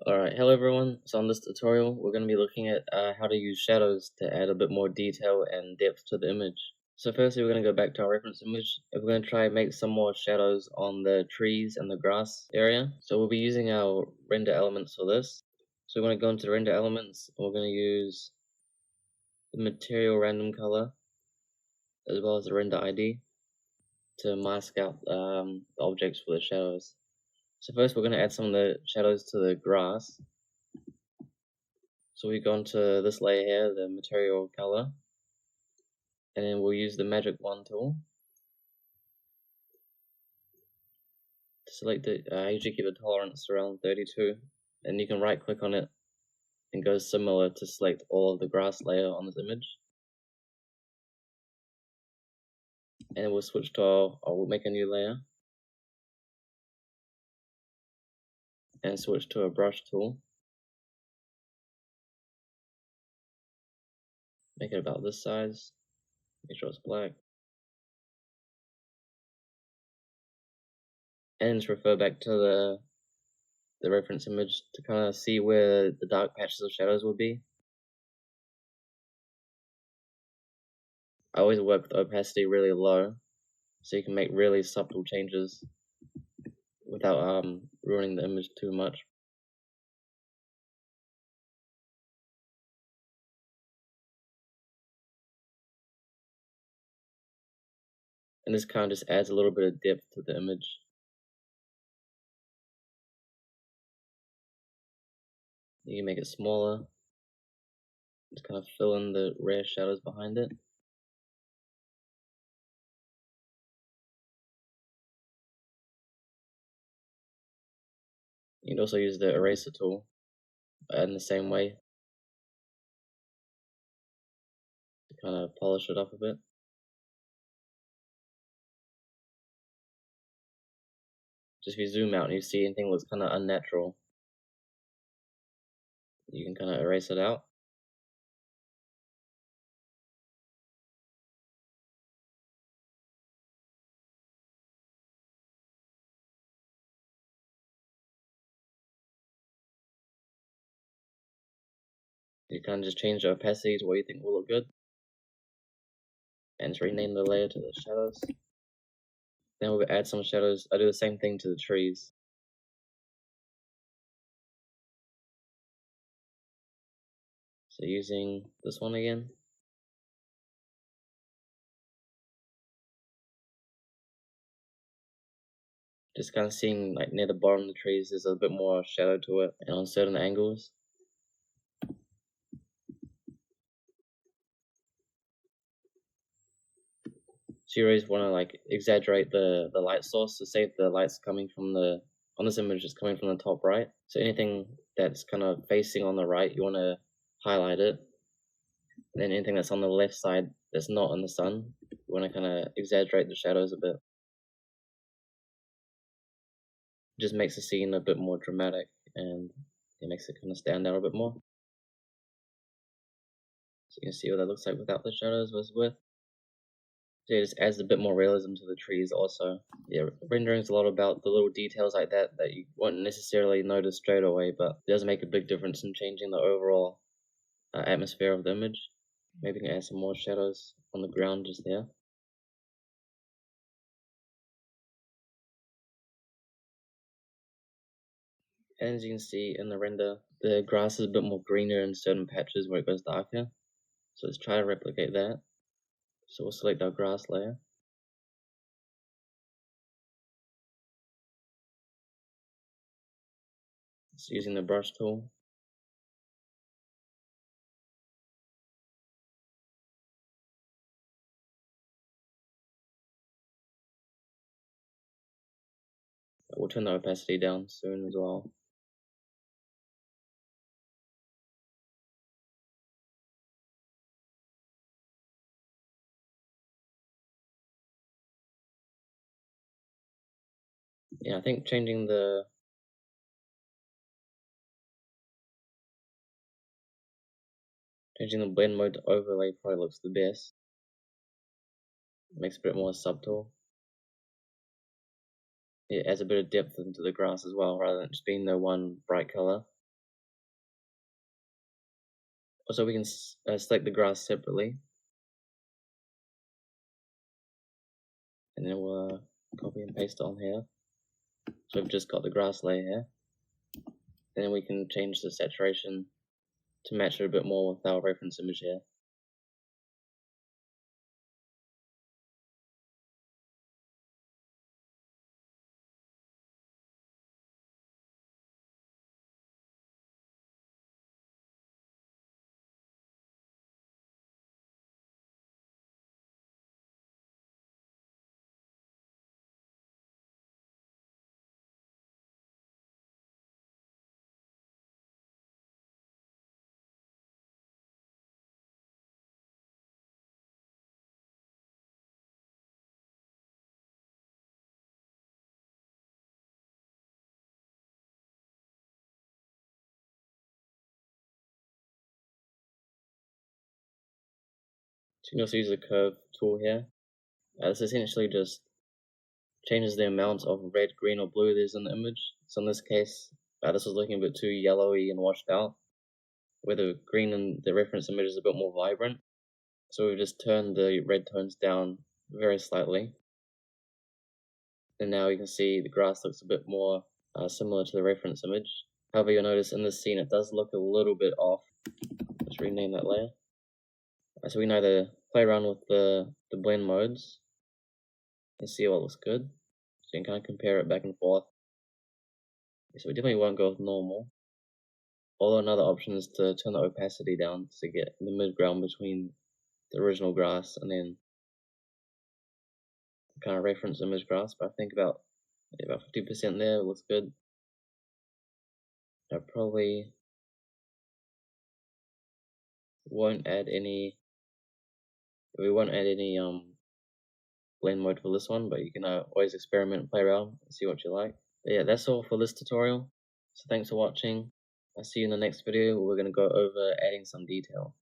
Alright, hello everyone. So on this tutorial, we're going to be looking at how to use shadows to add a bit more detail and depth to the image. So firstly, we're going to go back to our reference image, and we're going to try and make some more shadows on the trees and the grass area. So we'll be using our render elements for this. So we're going to go into the render elements, and we're going to use the material random color, as well as the render ID, to mask out the objects for the shadows. So first we're going to add some of the shadows to the grass. So we go into this layer here, the material color, and then we'll use the magic wand tool to select it. I usually keep the tolerance around 32, and you can right click on it and go similar to select all of the grass layer on this image. And then we'll switch to we'll make a new layer and switch to a brush tool. Make it about this size. Make sure it's black. And just refer back to the reference image to kind of see where the dark patches of shadows will be. I always work with opacity really low, so you can make really subtle changes without ruining the image too much. And this kind of just adds a little bit of depth to the image. You can make it smaller, just kind of fill in the rare shadows behind it. You can also use the eraser tool in the same way to kind of polish it up a bit. Just if you zoom out and you see anything that's kind of unnatural, you can kind of erase it out. You kind of just change the opacity to what you think will look good, and just rename the layer to the shadows. Then we'll add some shadows. I do the same thing to the trees. So using this one again. Just kind of seeing like near the bottom of the trees there's a bit more shadow to it, and on certain angles. So you always want to like exaggerate the light source. So say if the light's coming from on this image it's coming from the top right. So anything that's kind of facing on the right, you want to highlight it. And then anything that's on the left side that's not in the sun, you want to kind of exaggerate the shadows a bit. It just makes the scene a bit more dramatic, and it makes it kind of stand out a bit more. So you can see what that looks like without the shadows versus with. So it just adds a bit more realism to the trees also. Yeah, rendering's a lot about the little details like that you won't necessarily notice straight away, but it does make a big difference in changing the overall atmosphere of the image. Maybe we can add some more shadows on the ground just there. And as you can see in the render, the grass is a bit more greener in certain patches where it goes darker. So let's try to replicate that. So we'll select our grass layer. Just using the brush tool. We'll turn the opacity down soon as well. Yeah, I think changing the blend mode to overlay probably looks the best. It makes it a bit more subtle. it adds a bit of depth into the grass as well, rather than just being the one bright color. Also, we can select the grass separately, and then we'll copy and paste it on here. So we've just got the grass layer here. Then we can change the saturation to match it a bit more with our reference image here. So you can also use the curve tool here. This essentially just changes the amount of red, green, or blue there's in the image. So in this case, this was looking a bit too yellowy and washed out, where the green in the reference image is a bit more vibrant. So we've just turned the red tones down very slightly. And now you can see the grass looks a bit more similar to the reference image. However, you'll notice in this scene it does look a little bit off. Let's rename that layer. So we can either play around with the blend modes and see what looks good. So you can kind of compare it back and forth. So we definitely won't go with normal. Although another option is to turn the opacity down to get the mid-ground between the original grass and then kind of reference image grass. But I think about 50% there looks good. I probably won't add any. We won't add any blend mode for this one, but you can always experiment and play around and see what you like. But yeah, that's all for this tutorial. So thanks for watching. I'll see you in the next video where we're going to go over adding some detail.